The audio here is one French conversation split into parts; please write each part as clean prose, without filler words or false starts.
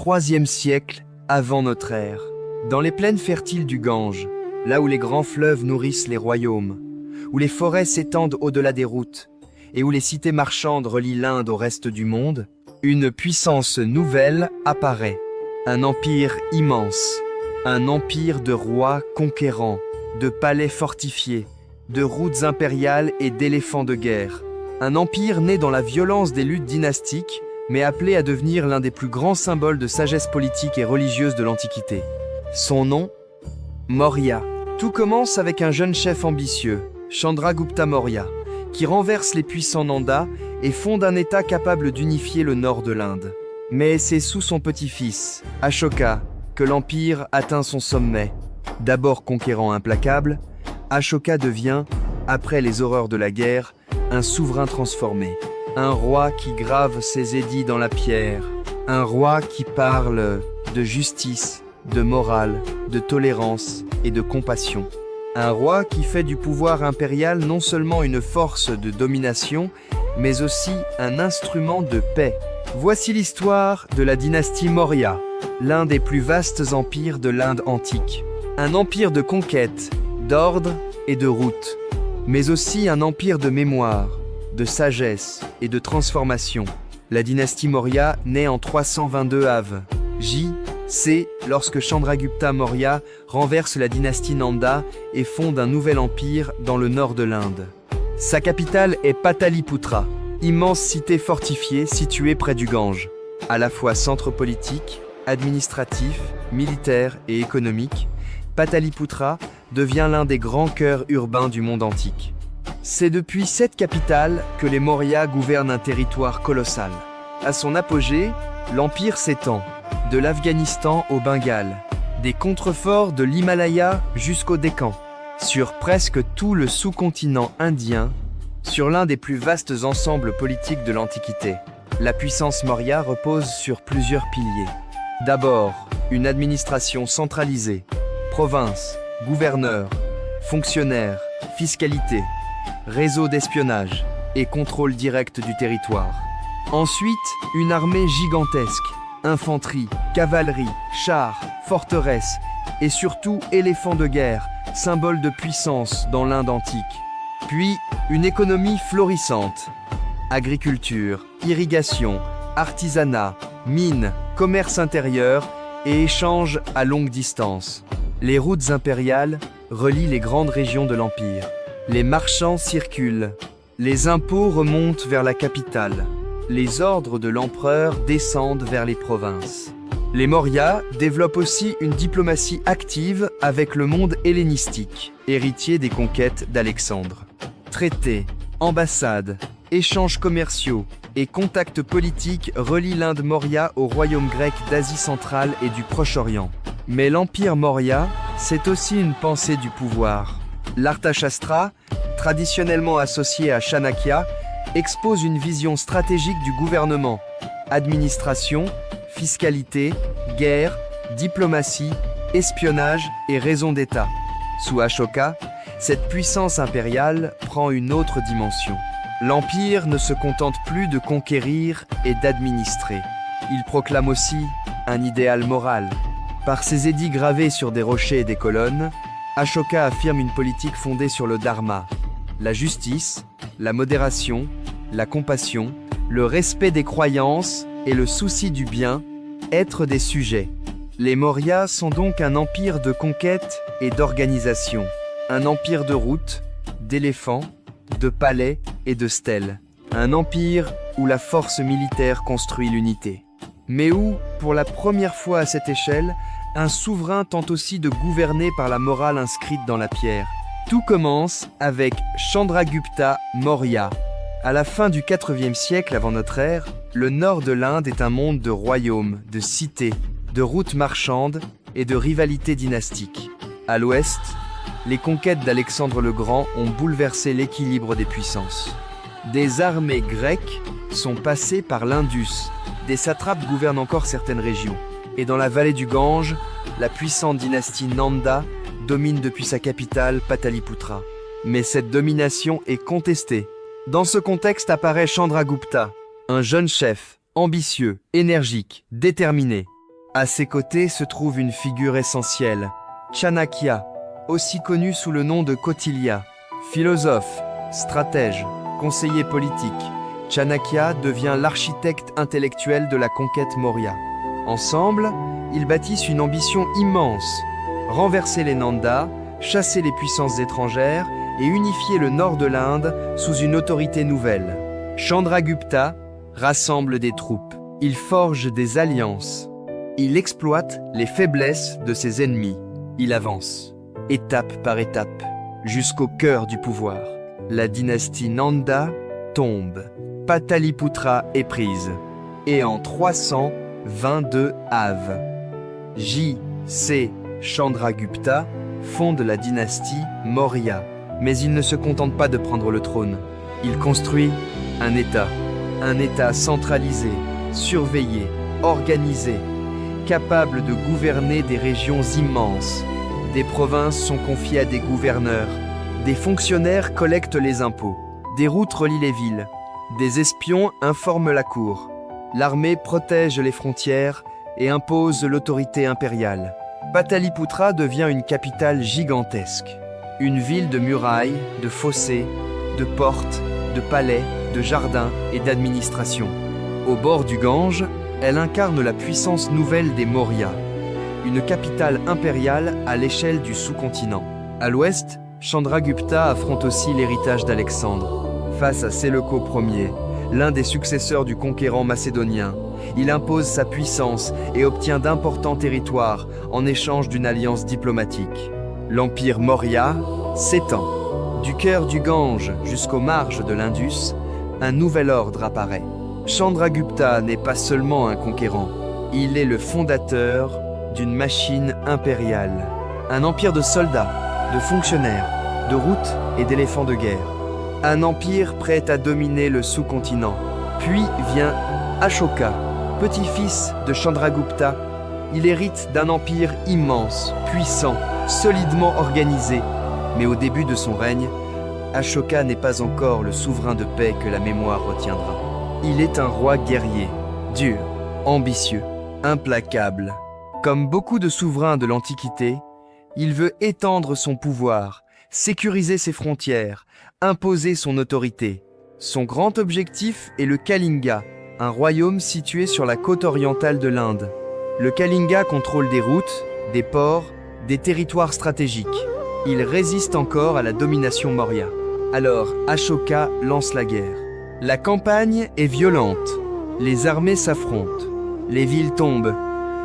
IIIe siècle avant notre ère. Dans les plaines fertiles du Gange, là où les grands fleuves nourrissent les royaumes, où les forêts s'étendent au-delà des routes, et où les cités marchandes relient l'Inde au reste du monde, une puissance nouvelle apparaît. Un empire immense, un empire de rois conquérants, de palais fortifiés, de routes impériales et d'éléphants de guerre. Un empire né dans la violence des luttes dynastiques, mais appelé à devenir l'un des plus grands symboles de sagesse politique et religieuse de l'Antiquité. Son nom, Maurya. Tout commence avec un jeune chef ambitieux, Chandragupta Maurya, qui renverse les puissants Nanda et fonde un État capable d'unifier le nord de l'Inde. Mais c'est sous son petit-fils, Ashoka, que l'empire atteint son sommet. D'abord conquérant implacable, Ashoka devient, après les horreurs de la guerre, un souverain transformé. Un roi qui grave ses édits dans la pierre. Un roi qui parle de justice, de morale, de tolérance et de compassion. Un roi qui fait du pouvoir impérial non seulement une force de domination, mais aussi un instrument de paix. Voici l'histoire de la dynastie Maurya, l'un des plus vastes empires de l'Inde antique. Un empire de conquête, d'ordre et de route, mais aussi un empire de mémoire, de sagesse et de transformation. La dynastie Maurya naît en 322 av. J.C. lorsque Chandragupta Maurya renverse la dynastie Nanda et fonde un nouvel empire dans le nord de l'Inde. Sa capitale est Pataliputra, immense cité fortifiée située près du Gange, à la fois centre politique, administratif, militaire et économique. Pataliputra devient l'un des grands cœurs urbains du monde antique. C'est depuis cette capitale que les Maurya gouvernent un territoire colossal. À son apogée, l'empire s'étend, de l'Afghanistan au Bengale, des contreforts de l'Himalaya jusqu'au Décan, sur presque tout le sous-continent indien, sur l'un des plus vastes ensembles politiques de l'Antiquité. La puissance Maurya repose sur plusieurs piliers. D'abord, une administration centralisée, provinces, gouverneurs, fonctionnaires, fiscalité, réseau d'espionnage et contrôle direct du territoire. Ensuite, une armée gigantesque, infanterie, cavalerie, chars, forteresses et surtout éléphants de guerre, symbole de puissance dans l'Inde antique. Puis, une économie florissante. Agriculture, irrigation, artisanat, mines, commerce intérieur et échanges à longue distance. Les routes impériales relient les grandes régions de l'Empire. Les marchands circulent. Les impôts remontent vers la capitale. Les ordres de l'empereur descendent vers les provinces. Les Maurya développent aussi une diplomatie active avec le monde hellénistique, héritier des conquêtes d'Alexandre. Traités, ambassades, échanges commerciaux et contacts politiques relient l'Inde Maurya au royaume grec d'Asie centrale et du Proche-Orient. Mais l'empire Maurya, c'est aussi une pensée du pouvoir. L'Arthashastra, traditionnellement associé à Chanakya, expose une vision stratégique du gouvernement, administration, fiscalité, guerre, diplomatie, espionnage et raison d'État. Sous Ashoka, cette puissance impériale prend une autre dimension. L'empire ne se contente plus de conquérir et d'administrer. Il proclame aussi un idéal moral. Par ses édits gravés sur des rochers et des colonnes, Ashoka affirme une politique fondée sur le dharma, la justice, la modération, la compassion, le respect des croyances et le souci du bien, être des sujets. Les Maurya sont donc un empire de conquête et d'organisation, un empire de routes, d'éléphants, de palais et de stèles, un empire où la force militaire construit l'unité. Mais où, pour la première fois à cette échelle, un souverain tente aussi de gouverner par la morale inscrite dans la pierre. Tout commence avec Chandragupta Maurya. À la fin du IVe siècle avant notre ère, le nord de l'Inde est un monde de royaumes, de cités, de routes marchandes et de rivalités dynastiques. À l'ouest, les conquêtes d'Alexandre le Grand ont bouleversé l'équilibre des puissances. Des armées grecques sont passées par l'Indus. Des satrapes gouvernent encore certaines régions. Et dans la vallée du Gange, la puissante dynastie Nanda domine depuis sa capitale Pataliputra. Mais cette domination est contestée. Dans ce contexte apparaît Chandragupta, un jeune chef, ambitieux, énergique, déterminé. À ses côtés se trouve une figure essentielle, Chanakya, aussi connu sous le nom de Kautilya. Philosophe, stratège, conseiller politique, Chanakya devient l'architecte intellectuel de la conquête Maurya. Ensemble, ils bâtissent une ambition immense, renverser les Nanda, chasser les puissances étrangères et unifier le nord de l'Inde sous une autorité nouvelle. Chandragupta rassemble des troupes, il forge des alliances, il exploite les faiblesses de ses ennemis, il avance, étape par étape, jusqu'au cœur du pouvoir. La dynastie Nanda tombe, Pataliputra est prise, et en 322 Av, J.C. Chandragupta fonde la dynastie Maurya. Mais il ne se contente pas de prendre le trône. Il construit un État centralisé, surveillé, organisé, capable de gouverner des régions immenses. Des provinces sont confiées à des gouverneurs, des fonctionnaires collectent les impôts, des routes relient les villes, des espions informent la cour. L'armée protège les frontières et impose l'autorité impériale. Pataliputra devient une capitale gigantesque. Une ville de murailles, de fossés, de portes, de palais, de jardins et d'administration. Au bord du Gange, elle incarne la puissance nouvelle des Maurya, une capitale impériale à l'échelle du sous-continent. À l'ouest, Chandragupta affronte aussi l'héritage d'Alexandre. Face à Séleuco Ier, l'un des successeurs du conquérant macédonien, il impose sa puissance et obtient d'importants territoires en échange d'une alliance diplomatique. L'empire Maurya s'étend. Du cœur du Gange jusqu'aux marges de l'Indus, un nouvel ordre apparaît. Chandragupta n'est pas seulement un conquérant, il est le fondateur d'une machine impériale. Un empire de soldats, de fonctionnaires, de routes et d'éléphants de guerre. Un empire prêt à dominer le sous-continent. Puis vient Ashoka, petit-fils de Chandragupta. Il hérite d'un empire immense, puissant, solidement organisé. Mais au début de son règne, Ashoka n'est pas encore le souverain de paix que la mémoire retiendra. Il est un roi guerrier, dur, ambitieux, implacable. Comme beaucoup de souverains de l'Antiquité, il veut étendre son pouvoir, sécuriser ses frontières, imposer son autorité. Son grand objectif est le Kalinga, un royaume situé sur la côte orientale de l'Inde. Le Kalinga contrôle des routes, des ports, des territoires stratégiques. Il résiste encore à la domination Maurya. Alors, Ashoka lance la guerre. La campagne est violente. Les armées s'affrontent. Les villes tombent.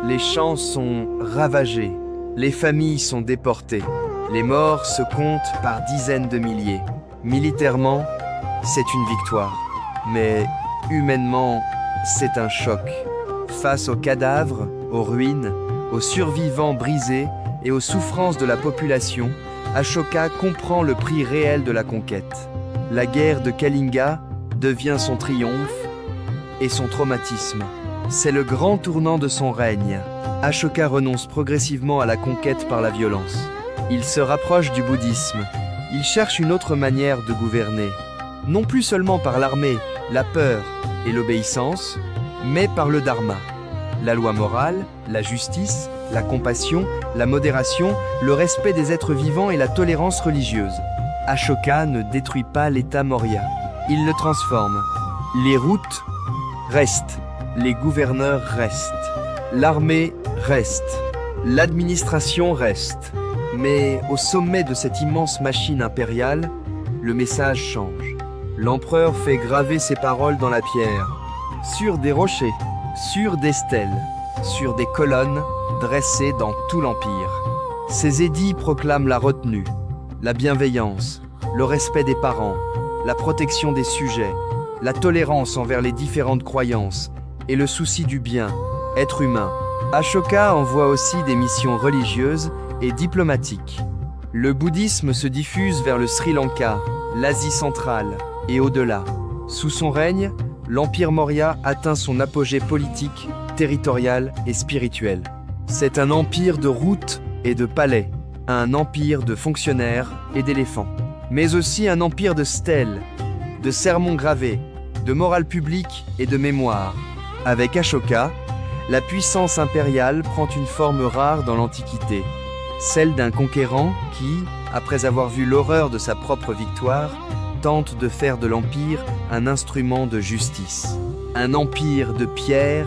Les champs sont ravagés. Les familles sont déportées. Les morts se comptent par dizaines de milliers. Militairement, c'est une victoire. Mais humainement, c'est un choc. Face aux cadavres, aux ruines, aux survivants brisés et aux souffrances de la population, Ashoka comprend le prix réel de la conquête. La guerre de Kalinga devient son triomphe et son traumatisme. C'est le grand tournant de son règne. Ashoka renonce progressivement à la conquête par la violence. Il se rapproche du bouddhisme. Il cherche une autre manière de gouverner. Non plus seulement par l'armée, la peur et l'obéissance, mais par le dharma. La loi morale, la justice, la compassion, la modération, le respect des êtres vivants et la tolérance religieuse. Ashoka ne détruit pas l'État Maurya. Il le transforme. Les routes restent. Les gouverneurs restent. L'armée reste. L'administration reste. Mais au sommet de cette immense machine impériale, le message change. L'empereur fait graver ses paroles dans la pierre, sur des rochers, sur des stèles, sur des colonnes dressées dans tout l'empire. Ces édits proclament la retenue, la bienveillance, le respect des parents, la protection des sujets, la tolérance envers les différentes croyances et le souci du bien, être humain. Ashoka envoie aussi des missions religieuses et diplomatiques. Le bouddhisme se diffuse vers le Sri Lanka, l'Asie centrale et au-delà. Sous son règne, l'Empire Maurya atteint son apogée politique, territorial et spirituel. C'est un empire de routes et de palais, un empire de fonctionnaires et d'éléphants, mais aussi un empire de stèles, de sermons gravés, de morale publique et de mémoire. Avec Ashoka, La puissance impériale prend une forme rare dans l'Antiquité, celle d'un conquérant qui, après avoir vu l'horreur de sa propre victoire, tente de faire de l'Empire un instrument de justice. Un empire de pierre,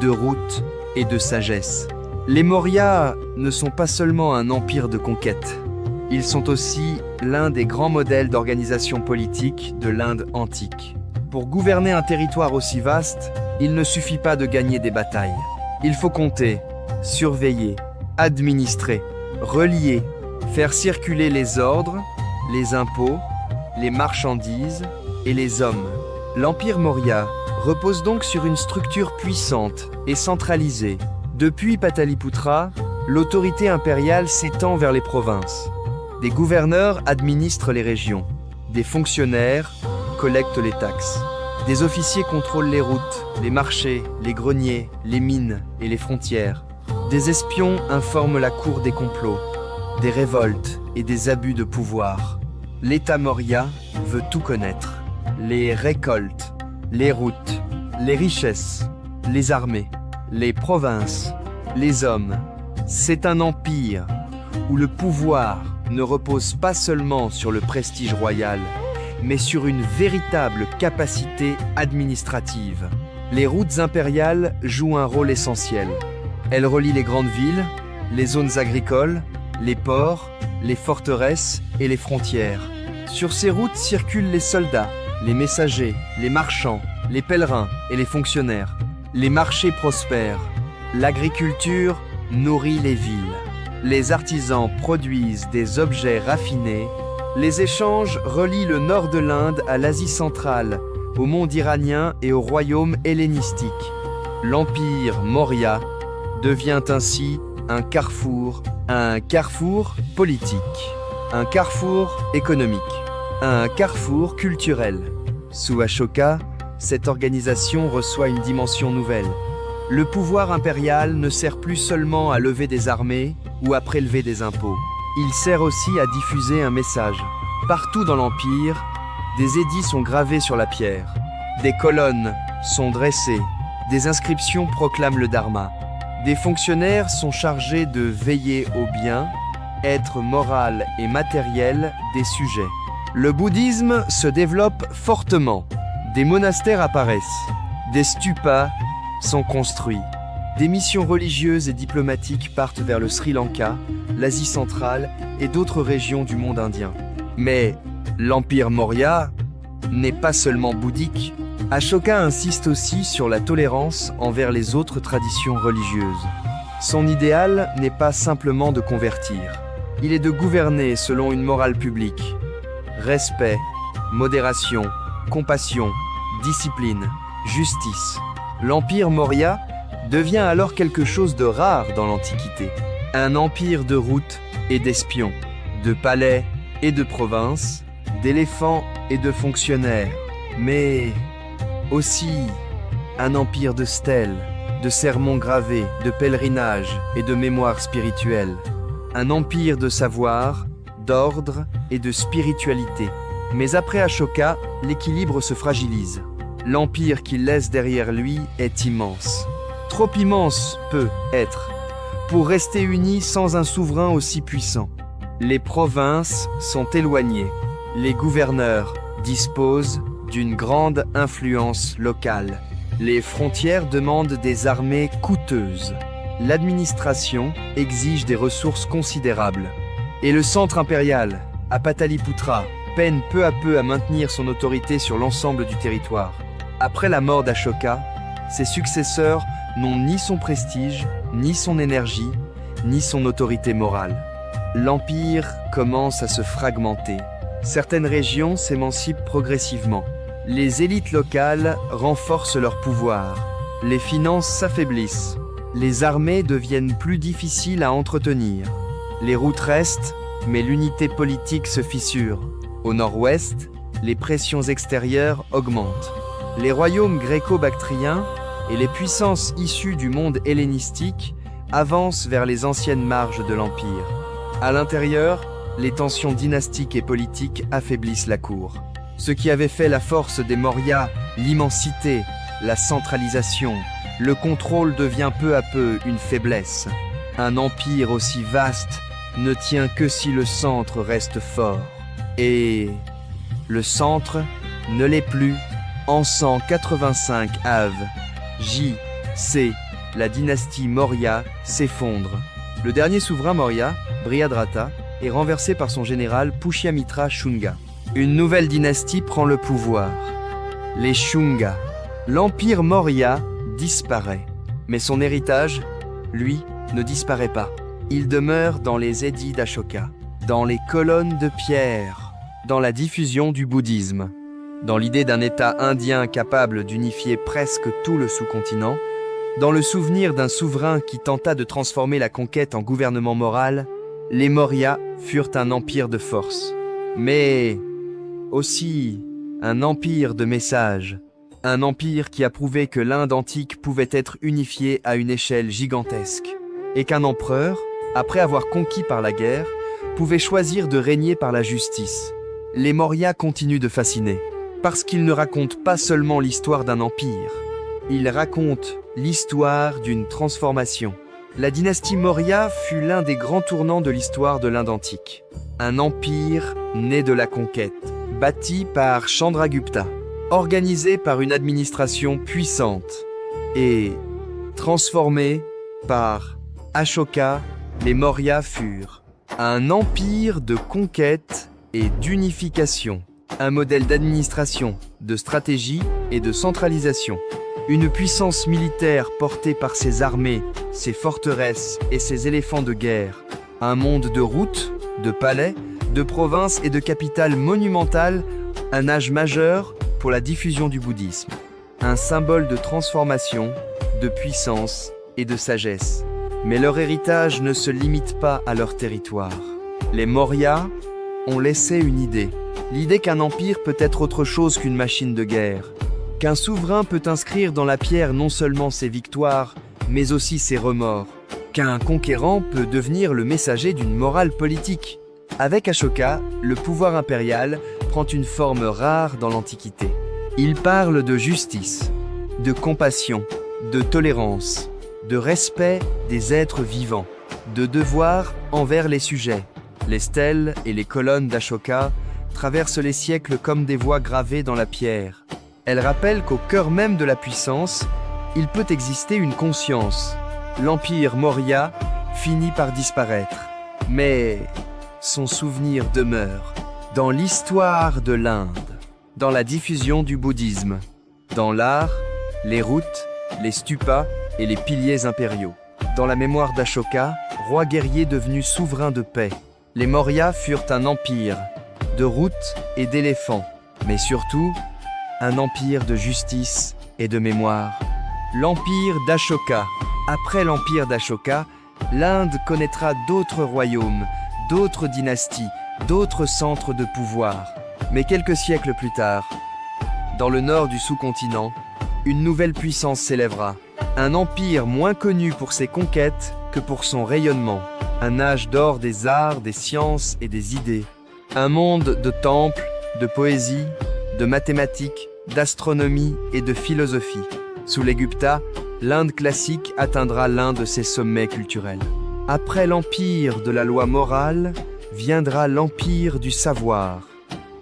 de routes et de sagesse. Les Maurya ne sont pas seulement un empire de conquête. Ils sont aussi l'un des grands modèles d'organisation politique de l'Inde antique. Pour gouverner un territoire aussi vaste, il ne suffit pas de gagner des batailles. Il faut compter, surveiller, administrer, relier, faire circuler les ordres, les impôts, les marchandises et les hommes. L'Empire Maurya repose donc sur une structure puissante et centralisée. Depuis Pataliputra, l'autorité impériale s'étend vers les provinces. Des gouverneurs administrent les régions. Des fonctionnaires collectent les taxes. Des officiers contrôlent les routes, les marchés, les greniers, les mines et les frontières. Des espions informent la cour des complots, des révoltes et des abus de pouvoir. L'État Maurya veut tout connaître. Les récoltes, les routes, les richesses, les armées, les provinces, les hommes. C'est un empire où le pouvoir ne repose pas seulement sur le prestige royal, mais sur une véritable capacité administrative. Les routes impériales jouent un rôle essentiel. Elles relient les grandes villes, les zones agricoles, les ports, les forteresses et les frontières. Sur ces routes circulent les soldats, les messagers, les marchands, les pèlerins et les fonctionnaires. Les marchés prospèrent. L'agriculture nourrit les villes. Les artisans produisent des objets raffinés. Les échanges relient le nord de l'Inde à l'Asie centrale, au monde iranien et au royaume hellénistique. L'Empire Maurya devient ainsi un carrefour politique, un carrefour économique, un carrefour culturel. Sous Ashoka, cette organisation reçoit une dimension nouvelle. Le pouvoir impérial ne sert plus seulement à lever des armées ou à prélever des impôts. Il sert aussi à diffuser un message. Partout dans l'Empire, des édits sont gravés sur la pierre. Des colonnes sont dressées. Des inscriptions proclament le dharma. Des fonctionnaires sont chargés de veiller au bien, être moral et matériel des sujets. Le bouddhisme se développe fortement. Des monastères apparaissent. Des stupas sont construits. Des missions religieuses et diplomatiques partent vers le Sri Lanka, l'Asie centrale et d'autres régions du monde indien. Mais l'Empire Maurya n'est pas seulement bouddhique. Ashoka insiste aussi sur la tolérance envers les autres traditions religieuses. Son idéal n'est pas simplement de convertir. Il est de gouverner selon une morale publique. Respect, modération, compassion, discipline, justice. L'Empire Maurya devient alors quelque chose de rare dans l'Antiquité. Un empire de routes et d'espions, de palais et de provinces, d'éléphants et de fonctionnaires, mais aussi un empire de stèles, de sermons gravés, de pèlerinages et de mémoires spirituelles. Un empire de savoir, d'ordre et de spiritualité. Mais après Ashoka, l'équilibre se fragilise. L'empire qu'il laisse derrière lui est immense. Trop immense peut être, pour rester uni sans un souverain aussi puissant. Les provinces sont éloignées. Les gouverneurs disposent d'une grande influence locale. Les frontières demandent des armées coûteuses. L'administration exige des ressources considérables. Et le centre impérial, à Pataliputra, peine peu à peu à maintenir son autorité sur l'ensemble du territoire. Après la mort d'Ashoka, ses successeurs n'ont ni son prestige, ni son énergie, ni son autorité morale. L'empire commence à se fragmenter. Certaines régions s'émancipent progressivement. Les élites locales renforcent leur pouvoir. Les finances s'affaiblissent. Les armées deviennent plus difficiles à entretenir. Les routes restent, mais l'unité politique se fissure. Au nord-ouest, les pressions extérieures augmentent. Les royaumes gréco-bactriens et les puissances issues du monde hellénistique avancent vers les anciennes marges de l'Empire. À l'intérieur, les tensions dynastiques et politiques affaiblissent la cour. Ce qui avait fait la force des Maurya, l'immensité, la centralisation, le contrôle devient peu à peu une faiblesse. Un empire aussi vaste ne tient que si le centre reste fort. Et le centre ne l'est plus en 185 Av. J.C. La dynastie Maurya s'effondre. Le dernier souverain Maurya, Brihadrata, est renversé par son général Pushyamitra Shunga. Une nouvelle dynastie prend le pouvoir. Les Shunga. L'empire Maurya disparaît. Mais son héritage, lui, ne disparaît pas. Il demeure dans les édits d'Ashoka, dans les colonnes de pierre, dans la diffusion du bouddhisme, dans l'idée d'un État indien capable d'unifier presque tout le sous-continent, dans le souvenir d'un souverain qui tenta de transformer la conquête en gouvernement moral. Les Maurya furent un empire de force, mais aussi un empire de messages, un empire qui a prouvé que l'Inde antique pouvait être unifiée à une échelle gigantesque, et qu'un empereur, après avoir conquis par la guerre, pouvait choisir de régner par la justice. Les Maurya continuent de fasciner, parce qu'ils ne racontent pas seulement l'histoire d'un empire, ils racontent l'histoire d'une transformation. La dynastie Maurya fut l'un des grands tournants de l'histoire de l'Inde antique. Un empire né de la conquête, bâti par Chandragupta, organisé par une administration puissante et transformé par Ashoka. Les Maurya furent un empire de conquête et d'unification, un modèle d'administration, de stratégie et de centralisation. Une puissance militaire portée par ses armées, ses forteresses et ses éléphants de guerre. Un monde de routes, de palais, de provinces et de capitales monumentales, un âge majeur pour la diffusion du bouddhisme. Un symbole de transformation, de puissance et de sagesse. Mais leur héritage ne se limite pas à leur territoire. Les Maurya ont laissé une idée. L'idée qu'un empire peut être autre chose qu'une machine de guerre. Qu'un souverain peut inscrire dans la pierre non seulement ses victoires, mais aussi ses remords. Qu'un conquérant peut devenir le messager d'une morale politique. Avec Ashoka, le pouvoir impérial prend une forme rare dans l'Antiquité. Il parle de justice, de compassion, de tolérance, de respect des êtres vivants, de devoir envers les sujets. Les stèles et les colonnes d'Ashoka traversent les siècles comme des voies gravées dans la pierre. Elles rappellent qu'au cœur même de la puissance, il peut exister une conscience. L'empire Maurya finit par disparaître, mais son souvenir demeure dans l'histoire de l'Inde, dans la diffusion du bouddhisme, dans l'art, les routes, les stupas et les piliers impériaux. Dans la mémoire d'Ashoka, roi guerrier devenu souverain de paix, les Maurya furent un empire de routes et d'éléphants, mais surtout un empire de justice et de mémoire. L'empire d'Ashoka. Après l'empire d'Ashoka, l'Inde connaîtra d'autres royaumes, d'autres dynasties, d'autres centres de pouvoir. Mais quelques siècles plus tard, dans le nord du sous-continent, une nouvelle puissance s'élèvera. Un empire moins connu pour ses conquêtes que pour son rayonnement. Un âge d'or des arts, des sciences et des idées. Un monde de temples, de poésie, de mathématiques, d'astronomie et de philosophie. Sous les Gupta, l'Inde classique atteindra l'un de ses sommets culturels. Après l'empire de la loi morale, viendra l'empire du savoir.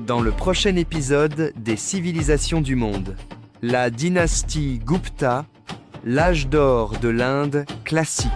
Dans le prochain épisode des civilisations du monde, la dynastie Gupta, l'âge d'or de l'Inde classique.